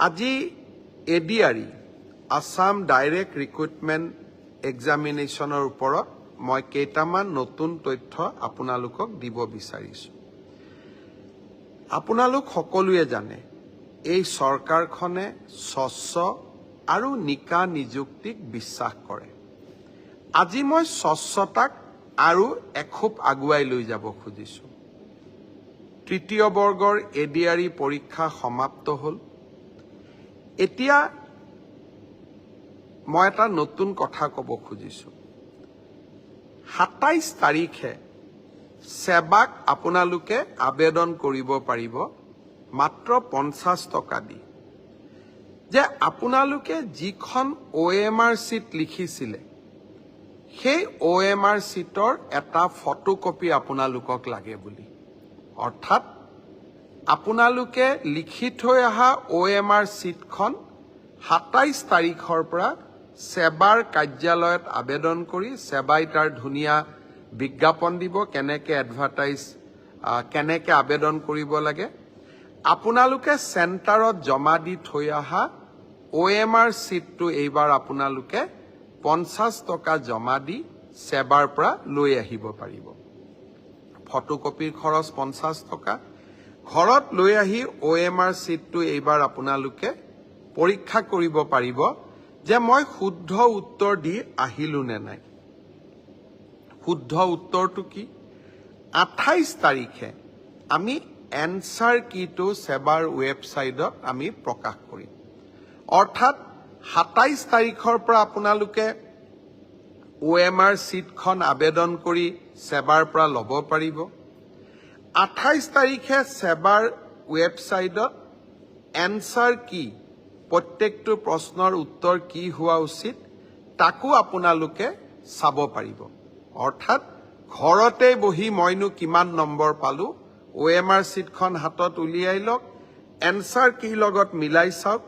আজি ADRE Assam direct recruitment এক্সামিনেশ্যনৰ ওপৰত মই কেইটামান নতুন তথ্য আপোনালোকক দিব বিচাৰিছোঁ। আপোনালোক সকলোৱে জানে এই চৰকাৰখনে স্বচ্ছ আৰু নিকা নিযুক্তিক বিশ্বাস কৰে। আজি মই স্বচ্ছতাক আৰু এখোপ আগুৱাই লৈ যাব খুজিছোঁ। তৃতীয় বৰ্গৰ এডিআৰই পৰীক্ষা সমাপ্ত হ'ল। এতিয়া মই এটা নতুন কথা ক'ব খুজিছোঁ। ২৭ তাৰিখে সেৱাক আপোনালোকে আবেদন কৰিব পাৰিব মাত্ৰ ৫০ টকা দি। যে আপোনালোকে যিখন OMR চিট লিখিছিলে সেই OMR চিটৰ এটা ফটোকপি আপোনালোকক লাগে বুলি। অৰ্থাৎ আপোনালোকে লিখি থৈ অহা OMR চিটখন ২৭ তাৰিখৰ পৰা সেৱাৰ কাৰ্যালয়ত আবেদন কৰি সেৱাই তাৰ ধুনীয়া বিজ্ঞাপন দিব কেনেকৈ এডভাৰটাইজ কেনেকৈ আবেদন কৰিব লাগে। আপোনালোকে চেণ্টাৰত জমা দি থৈ অহা OMR চিটটো এইবাৰ আপোনালোকে ৫০ টকা জমা দি সেৱাৰ পৰা লৈ আহিব পাৰিব। ফটোকপিৰ খৰচ ৫০ টকা। ঘৰত লৈ আহি OMR চিটটো এইবাৰ আপোনালোকে পৰীক্ষা কৰিব পাৰিব যে মই শুদ্ধ উত্তৰ দি আহিলো নে নাই। শুদ্ধ উত্তৰটো কি? ২৮ তাৰিখে আমি এনসাৰ কিটো সেৱাৰ ৱেবছাইটত আমি প্ৰকাশ কৰিম। অৰ্থাৎ ২৭ তাৰিখৰ পৰা আপোনালোকে OMR চিটখন আবেদন কৰি সেৱাৰ পৰা ল'ব পাৰিব। ২৮ তাৰিখে সেৱাৰ ৱেবছাইটত এনসাৰ কি প্ৰত্যেকটো প্ৰশ্নৰ উত্তৰ কি হোৱা উচিত তাকো আপোনালোকে চাব পাৰিব। অৰ্থাৎ ঘৰতে বহি মইনো কিমান নম্বৰ পালো OMR চিটখন হাতত উলিয়াই লওক, এনসাৰ কি লগত মিলাই চাওক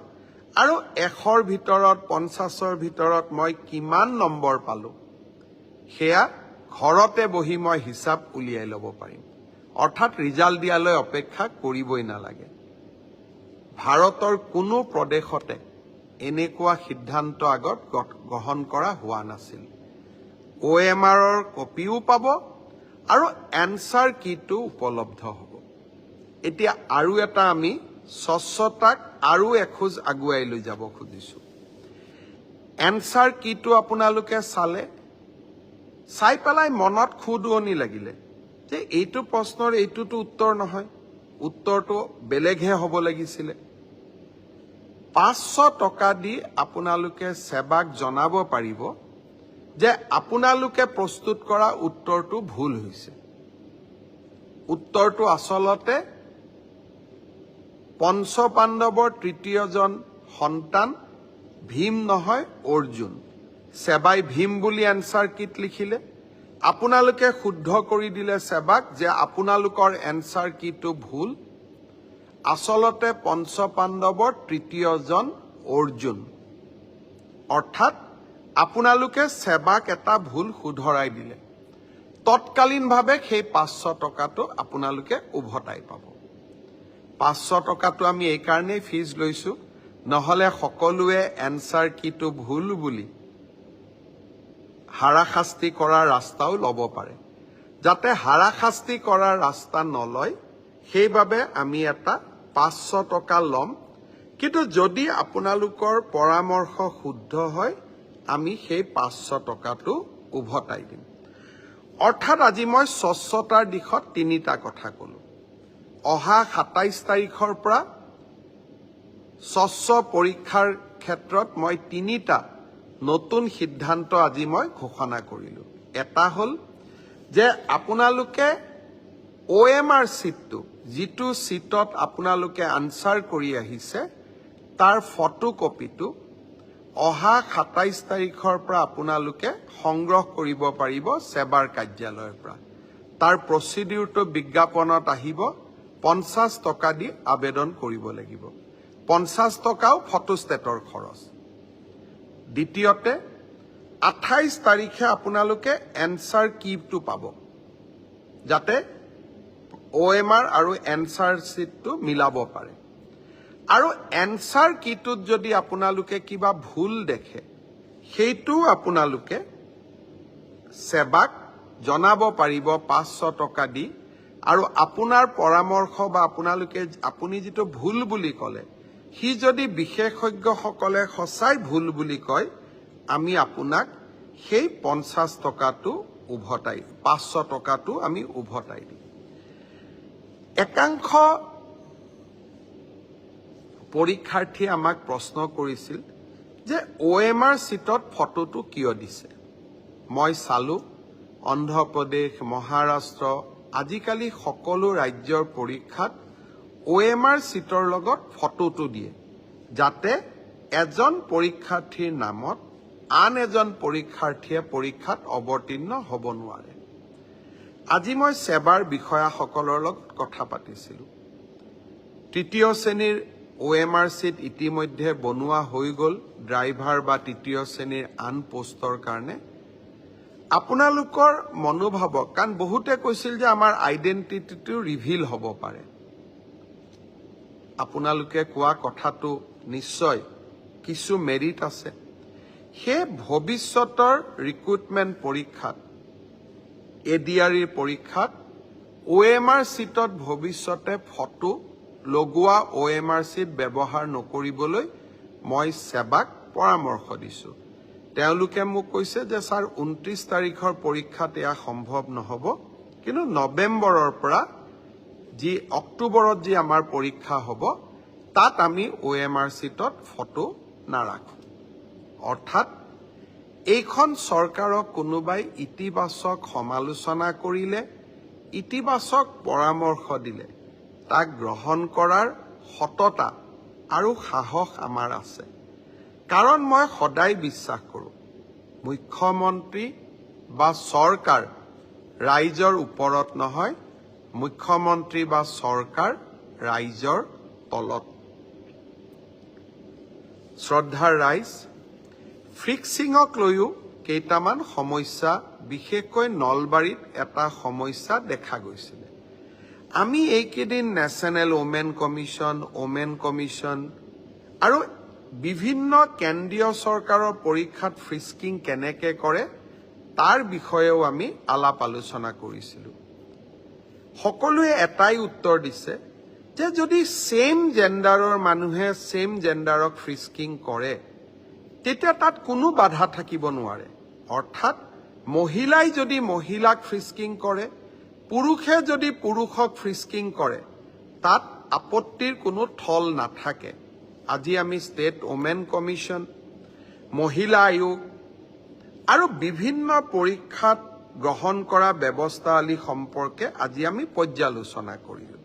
আৰু ১০০ৰ ভিতৰত ৫০ৰ ভিতৰত মই কিমান নম্বৰ পালো সেয়া ঘৰতে বহি মই হিচাপ উলিয়াই ল'ব পাৰিম। অৰ্থাৎ ৰিজাল্ট দিয়ালৈ অপেক্ষা কৰিবই নালাগে। ভাৰতৰ কোনো প্ৰদেশতে এনেকুৱা সিদ্ধান্ত আগত গ্ৰহণ কৰা হোৱা নাছিল। OMRৰ কপিও পাব আৰু এনসাৰ কিটো উপলব্ধ হ'ব। এতিয়া আৰু এটা আমি স্বচ্ছতাক আৰু এখোজ আগুৱাই লৈ যাব খুজিছোঁ। এনসাৰ কিটো আপোনালোকে চাই পেলাই মনত খুদুৱনি লাগিলে যে এইটো প্ৰশ্নৰ এইটোতো উত্তৰ নহয়, উত্তৰটো বেলেগহে হ'ব লাগিছিলে। ৫০০ টকা দি আপোনালোকে সেৱাক জনাব পাৰিব যে আপোনালোকে প্ৰস্তুত কৰা উত্তৰটো ভুল হৈছে। উত্তৰটো আচলতে পঞ্চপাণ্ডৱৰ তৃতীয়জন সন্তান ভীম নহয় অৰ্জুন। সেৱাই ভীম বুলি এনসাৰ কিট লিখিলে। আপোনালোকে শুদ্ধ কৰি দিলে সেৱাক যে আপোনালোকৰ এনসাৰ কিটো ভুল। আচলতে পঞ্চপাণ্ডৱৰ তৃতীয়জন অৰ্জুন। অৰ্থাৎ আপোনালোকে সেৱাক এটা ভুল শুধৰাই দিলে। তৎকালীনভাৱে সেই ৫০০ টকাটো আপোনালোকে উভতাই পাব। ৫০০ টকাটো আমি এই কাৰণেই ফিজ লৈছো, নহ'লে সকলোৱে এনসাৰ কিটো ভুল বুলি হাৰাশাস্তি কৰাৰ ৰাস্তাও ল'ব পাৰে। যাতে হাৰাশাস্তি কৰাৰ ৰাস্তা নলয় সেইবাবে আমি এটা ৫০০ টকা ল'ম। কিন্তু যদি আপোনালোকৰ পৰামৰ্শ শুদ্ধ হয় আমি সেই ৫০০ টকাটো উভতাই দিম। অৰ্থাৎ আজি মই স্বচ্ছতাৰ দিশত তিনিটা কথা ক'লো। অহা ২৭ তাৰিখৰ পৰা স্বচ্ছ পৰীক্ষাৰ ক্ষেত্ৰত মই তিনিটা নতুন সিদ্ধান্ত আজি মই ঘোষণা কৰিলো। এটা হ'ল যে আপোনালোকে OMR চিটটো যিটো চিটত আপোনালোকে আনসাৰ কৰি আহিছে তাৰ ফটোকপিটো অহা ২৭ তাৰিখৰ পৰা আপোনালোকে সংগ্ৰহ কৰিব পাৰিব সেৱাৰ কাৰ্যালয়ৰ পৰা। তাৰ প্ৰচিডিউৰটো বিজ্ঞাপনত আহিব। ৫০ টকা দি আবেদন কৰিব লাগিব। ৫০ টকাও ফটোষ্টেটৰ খৰচ। দ্বিতীয়তে ২৮ তাৰিখে আপোনালোকে এনসাৰ কিটো পাব যাতে OMR আৰু এনসাৰ চিটটো মিলাব পাৰে। আৰু এনসাৰ কিটোত যদি আপোনালোকে কিবা ভুল দেখে সেইটো আপোনালোকে সেৱাক জনাব পাৰিব 500 টকা দি আৰু আপোনাৰ পৰামৰ্শ বা আপুনি যেটো ভুল বুলি কলে হি যদি বিশেষজ্ঞসকলে সঁচাই ভুল বুলি কয় আমি আপোনাক সেই 50 টকাটো উভতাই 500 টকাটো আমি উভতাই দিম একাংশ পৰীক্ষাৰ্থী আমাক প্ৰশ্ন কৰিছিল যে OMR সিটত ফটোটো কিয় দিছে মই চালু অন্ধ্ৰপ্ৰদেশ মহাৰাষ্ট্ৰ আজিকালি সকলো ৰাজ্যৰ পৰীক্ষাত OMR সিটৰ লগত ফটোটো দিয়ে যাতে এজন পৰীক্ষাৰ্থীৰ নামত আন এজন পৰীক্ষাৰ্থীয়ে পৰীক্ষাত অৱতীৰ্ণ হ'ব নোৱাৰে আজি মই সেৱাৰ বিষয়াসকলৰ লগত কথা পাতিছিলো তৃতীয় শ্ৰেণীৰ OMR সিট ইতিমধ্যে বনোৱা হৈ গল ড্ৰাইভাৰ বা তৃতীয় শ্ৰেণীৰ আন পোষ্টৰ কাৰণে আপোনালোকৰ মনোভাৱ কাৰণ বহুতে কৈছিল যে আমাৰ আইডেন্টিটিটো ৰিভিল হ'ব পাৰে আপোনালোকে কোৱা কথাটো নিশ্চয় কিছু মেৰিট আছে হে ভৱিষ্যতৰ ৰিক্ৰুটমেন্ট পৰীক্ষাত এডিআৰইৰ পৰীক্ষাত OMR সিটত ভৱিষ্যতে ফটো লগোৱা OMR সিট ব্যৱহাৰ নকৰিবলৈ মই সেৱাক পৰামৰ্শ দিছো তেওঁলোকে মোক কৈছে যে স্যাৰ 29 তাৰিখৰ পৰীক্ষাত এয়া সম্ভৱ নহব কিন্তু নৱেম্বৰৰ পৰা যি অক্টোবৰত যি আমাৰ পৰীক্ষা হ'ব তাত আমি OMR সিটত ফটো নাৰাখো অৰ্থাৎ এইখন চৰকাৰক কোনোবাই ইতিবাচক সমালোচনা কৰিলে ইতিবাচক পৰামৰ্শ দিলে তাক গ্ৰহণ কৰাৰ সততা আৰু সাহস আমাৰ আছে কাৰণ মই সদায় বিশ্বাস কৰোঁ মুখ্যমন্ত্ৰী বা চৰকাৰ ৰাইজৰ ওপৰত নহয় মুখ্যমন্ত্ৰী বা চৰকাৰ ৰাইজৰ তলত শ্ৰদ্ধাৰ ৰাইজ ফিক্সিংক লৈও কেইটামান সমস্যা বিশেষকৈ নলবাৰীত এটা সমস্যা দেখা গৈছিল আমি এইকেদিন নেশ্যনেল ওমেন কমিশন আৰু বিভিন্ন কেন্দ্ৰীয় চৰকাৰৰ পৰীক্ষাত ফ্ৰিস্কিং কেনেকে কৰে তাৰ বিষয়েও আমি আলাপ আলোচনা কৰিছিলো সকলোৱে এটাই উত্তৰ দিছে যে যদি সেম জেন্ডাৰৰ মানুহে সেম জেন্ডাৰক ফ্ৰিস্কিং কৰে তেতিয়া তাত কোনো বাধা থাকিব নোৱাৰে অৰ্থাৎ মহিলাই যদি মহিলাক ফ্ৰিস্কিং কৰে পুৰুষে যদি পুৰুষক ফ্ৰিস্কিং কৰে তাত আপত্তিৰ কোনো থল নাথাকে আজি আমি ষ্টেট ওমেন কমিশন মহিলা আয়োগ আৰু বিভিন্ন পৰীক্ষাত গ্ৰহণ কৰা ব্যৱস্থাৱলী সম্পৰ্কে আজি আমি পৰ্যালোচনা কৰিলো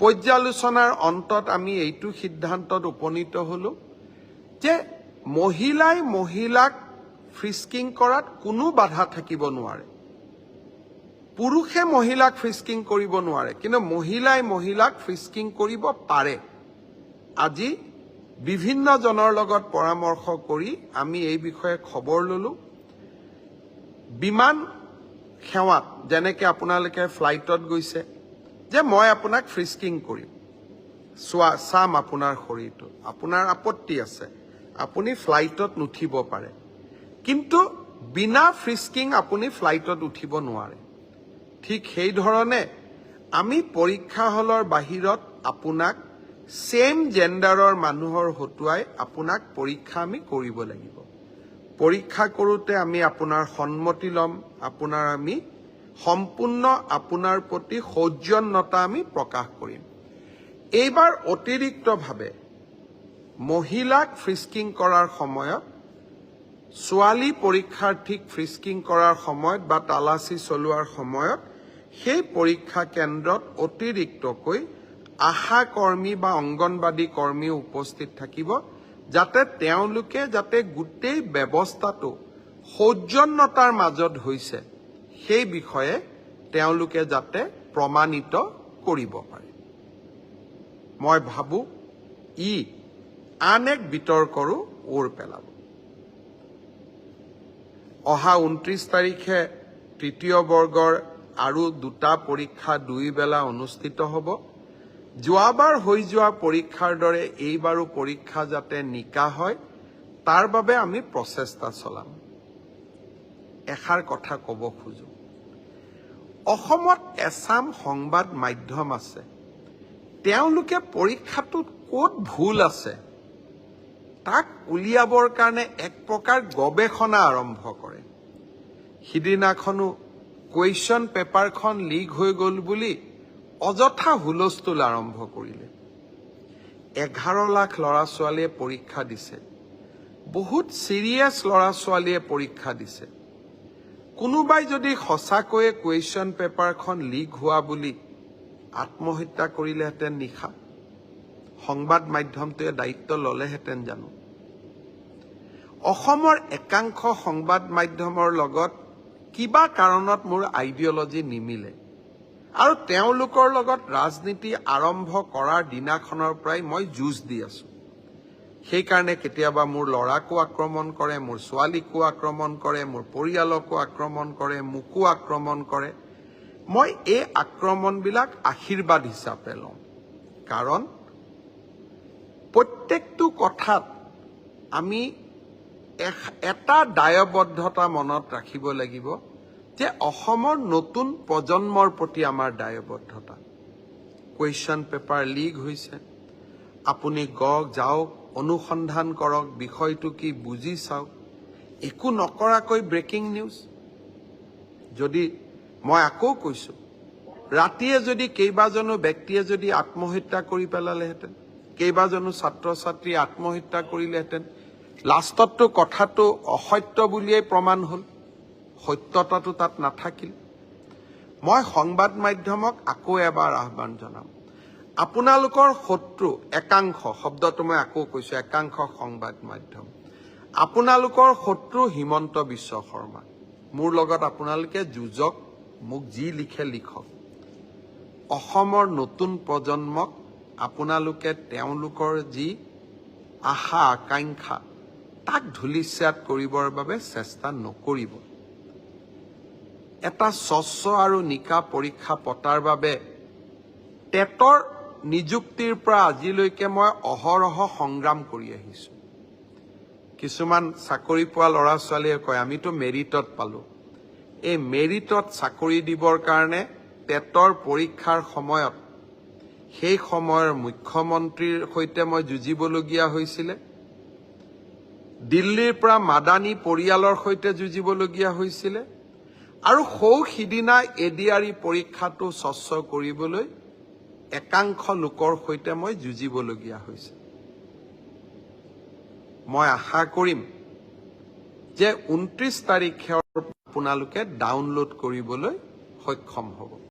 পৰ্যালোচনাৰ অন্তত আমি এইটো সিদ্ধান্তত উপনীত হলো যে মহিলাই মহিলাক ফ্ৰিস্কিং কৰাত কোনো বাধা থাকিব নোৱাৰে পুৰুষে মহিলাক ফ্ৰিস্কিং কৰিব নোৱাৰে কিন্তু মহিলাই মহিলাক ফ্ৰিস্কিং কৰিব পাৰে আজি বিভিন্ন জনৰ লগত পৰামৰ্শ কৰি আমি এই বিষয়ে খবৰ ললো বিমান সেৱাত যেনেকৈ আপোনালোকে ফ্লাইটত গৈছে যে মই আপোনাক ফ্ৰিস্কিং কৰিম চাম আপোনাৰ শৰীৰটো আপোনাৰ আপত্তি আছে আপুনি ফ্লাইটত নুঠিব পাৰে কিন্তু বিনা ফ্ৰিস্কিং আপুনি ফ্লাইটত উঠিব নোৱাৰে ঠিক সেই ধৰণে আমি পৰীক্ষা হলৰ বাহিৰত আপোনাক সেম জেন্ডাৰৰ মানুহৰ হতুৱাই আপোনাক পৰীক্ষা আমি কৰিব লাগিব পৰীক্ষা কৰোতে আমি আপোনাৰ সন্মতি লম আপোনাৰ আমি সম্পূৰ্ণ আপোনাৰ প্ৰতি সৌজন্যতা আমি প্ৰকাশ কৰিম এইবাৰ অতিৰিক্তভাৱে মহিলাক ফ্ৰিস্কিং কৰাৰ সময়ত ছোৱালী পৰীক্ষাৰ্থীক ফ্ৰিস্কিং কৰাৰ সময়ত বা তালাচী চলোৱাৰ সময়ত সেই পৰীক্ষা কেন্দ্ৰত অতিৰিক্তকৈ আশা কৰ্মী বা অংগনবাদী কৰ্মী উপস্থিত থাকিব যাতে তেওঁলোকে যাতে গোটেই ব্যৱস্থাটো সৌজন্যতাৰ মাজত হৈছে সেই বিষয়ে তেওঁলোকে যাতে প্ৰমাণিত কৰিব পাৰে মই ভাবো ই আন এক বিতৰ্কৰো ওৰ পেলাব অহা 29 তাৰিখে তৃতীয় বৰ্গৰ আৰু দুটা পৰীক্ষা দুই বেলা অনুষ্ঠিত হ'ব যোৱাবাৰ হৈ যোৱা পৰীক্ষাৰ দৰে এইবাৰো পৰীক্ষা যাতে নিকা হয় তাৰ বাবে আমি প্ৰচেষ্টা চলাম। এষাৰ কথা ক'ব খোজো, অসমত এছাম সংবাদ মাধ্যম আছে, তেওঁলোকে পৰীক্ষাটোত ক'ত ভুল আছে তাক উলিয়াবৰ কাৰণে এক প্ৰকাৰ গৱেষণা আৰম্ভ কৰে। সিদিনাখনো কুৱেশ্যন পেপাৰখন লিক হৈ গ'ল বুলি অযথা হুলস্থুল আৰম্ভ কৰিলে। 11 লাখ ল'ৰা ছোৱালীয়ে পৰীক্ষা দিছে, বহুত চিৰিয়াছ ল'ৰা ছোৱালীয়ে পৰীক্ষা দিছে। কোনোবাই যদি সঁচাকৈয়ে কুৱেশ্যন পেপাৰখন লিক হোৱা বুলি আত্মহত্যা কৰিলেহেঁতেন নিশা, সংবাদ মাধ্যমটোৱে দায়িত্ব ল'লেহেঁতেন জানো? অসমৰ একাংশ সংবাদ মাধ্যমৰ লগত কিবা কাৰণত মোৰ আইডিঅলজি নিমিলে আৰু তেওঁলোকৰ লগত ৰাজনীতি আৰম্ভ কৰাৰ দিনাখনৰ পৰাই মই যুঁজ দি আছো। সেইকাৰণে কেতিয়াবা মোৰ ল'ৰাকো আক্ৰমণ কৰে, মোৰ ছোৱালীকো আক্ৰমণ কৰে, মোৰ পৰিয়ালকো আক্ৰমণ কৰে, মোকো আক্ৰমণ কৰে। মই এই আক্ৰমণবিলাক আশীৰ্বাদ হিচাপে লওঁ, কাৰণ প্ৰত্যেকটো কথাত আমি এটা দায়বদ্ধতা মনত ৰাখিব লাগিব যে অসমৰ নতুন প্ৰজন্মৰ প্ৰতি আমাৰ দায়বদ্ধতা। কুৱেশ্যন পেপাৰ লিক হৈছে, আপুনি যাওক, অনুসন্ধান কৰক, বিষয়টো কি বুজি চাওক। একো নকৰাকৈ ব্ৰেকিং নিউজ। যদি মই আকৌ কৈছো, ৰাতিয়ে যদি কেইবাজনো ব্যক্তিয়ে যদি আত্মহত্যা কৰি পেলালেহেঁতেন, কেইবাজনো ছাত্ৰ ছাত্ৰীয়ে আত্মহত্যা কৰিলেহেঁতেন, লাষ্টততো কথাটো অসত্য বুলিয়েই প্ৰমাণ হ'ল, সত্যতাটো তাত নাথাকিল। মই সংবাদ মাধ্যমক আকৌ এবাৰ আহ্বান জনাম, আপোনালোকৰ শত্ৰু একাংশ, শব্দটো মই আকৌ কৈছো, একাংশ সংবাদ মাধ্যম, আপোনালোকৰ শত্ৰু হিমন্ত বিশ্ব শৰ্মা। মোৰ লগত আপোনালোকে যুঁজক, মোক যি লিখে লিখক। অসমৰ নতুন প্ৰজন্মক আপোনালোকে তেওঁলোকৰ যি আশা আকাংক্ষা তাক ধূলিসাৎ কৰিবৰ বাবে চেষ্টা নকৰিব। এটা স্বচ্ছ আৰু নিকা পৰীক্ষা পতাৰ বাবে টেটৰ নিযুক্তিৰ পৰা আজিলৈকে মই অহৰহ সংগ্ৰাম কৰি আহিছো। কিছুমান চাকৰি পোৱা ল'ৰা ছোৱালীয়ে কয় আমিতো মেৰিটত পালো। এই মেৰিটত চাকৰি দিবৰ কাৰণে টেটৰ পৰীক্ষাৰ সময়ত সেই সময়ৰ মুখ্যমন্ত্ৰীৰ সৈতে মই যুঁজিবলগীয়া হৈছিলে, দিল্লীৰ পৰা মাদানী পৰিয়ালৰ সৈতে যুঁজিবলগীয়া হৈছিলে, আৰু সিদিনা এডিআৰই পৰীক্ষাটো স্বচ্ছ কৰিবলৈ একাংশ লোকৰ সৈতে মই যুঁজিবলগীয়া হৈছে। মই আশা কৰিম যে 29 তাৰিখে আপোনালোকে ডাউনলোড কৰিবলৈ সক্ষম হ'ব।